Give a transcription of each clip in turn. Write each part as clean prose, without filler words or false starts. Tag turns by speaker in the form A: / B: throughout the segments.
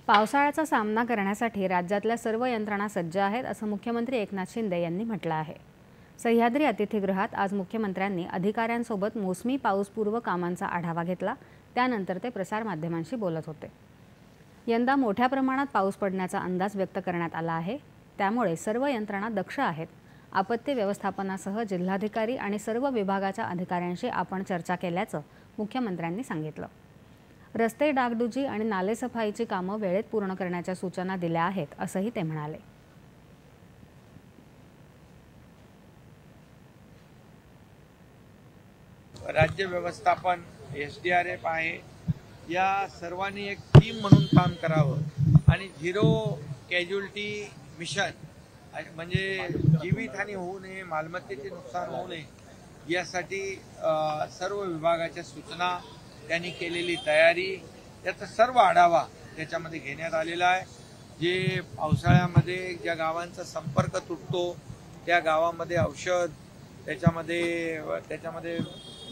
A: पावसाळ्याचा सामना करण्यासाठी राज्यातल्या सर्व यंत्रणा सज्ज आहेत असं मुख्यमंत्री एकनाथ शिंदे यांनी म्हटलं आहे। सह्याद्री अतिथीगृहात आज मुख्यमंत्र्यांनी अधिकाऱ्यांसोबत मोसमी पाऊसपूर्व कामांचा आढावा घेतला। त्यानंतर ते प्रसार माध्यमांशी बोलत होते। यंदा मोठ्या प्रमाणात पाऊस पडण्याचा अंदाज व्यक्त करण्यात आला आहे, त्यामुळे सर्व यंत्रणा दक्ष आहेत। आपत्ती व्यवस्थापनासह जिल्हाधिकारी आणि सर्व विभागाच्या अधिकाऱ्यांशी आपण चर्चा केल्याचं मुख्यमंत्र्यांनी सांगितलं। रस्ते डागडुजी आणि नालेसफाईची कामं वेळेत पूर्ण करण्याच्या सूचना दिल्या आहेत असंही ते म्हणाले।
B: राज्य व्यवस्थापन SDRF आहे, या सर्वांनी एक टीम म्हणून काम करावं आणि झिरो कॅज्युअल्टी मिशन म्हणजे जीवितहानी होऊ नये, मालमत्तेचे नुकसान होऊ नये यासाठी सर्व विभागाच्या सूचना, त्यांनी केलेली तयारी, याचा सर्व आढावा त्याच्यामध्ये घेण्यात आलेला आहे। जे पावसाळ्यामध्ये ज्या गावांचा संपर्क तुटतो त्या गावामध्ये औषध, त्याच्यामध्ये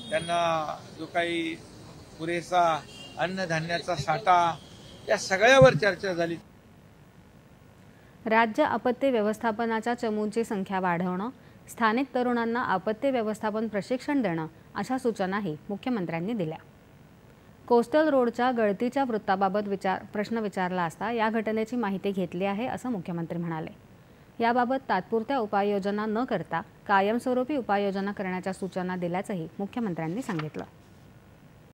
B: त्यांना जो काही पुरेसा अन्नधान्याचा साठा, या सगळ्यावर चर्चा झाली।
A: राज्य आपत्ती व्यवस्थापनाच्या चमूंची संख्या वाढवणं, स्थानिक तरुणांना आपत्ती व्यवस्थापन प्रशिक्षण देणं अशा सूचनाही मुख्यमंत्र्यांनी दिल्या। कोस्टल रोडच्या गळतीच्या वृत्ताबाबत प्रश्न विचारला असता या घटनेची माहिती घेतली आहे असं मुख्यमंत्री म्हणाले। याबाबत तात्पुरत्या उपाययोजना न करता कायमस्वरूपी उपाययोजना करण्याच्या सूचना दिल्याचंही मुख्यमंत्र्यांनी सांगितलं।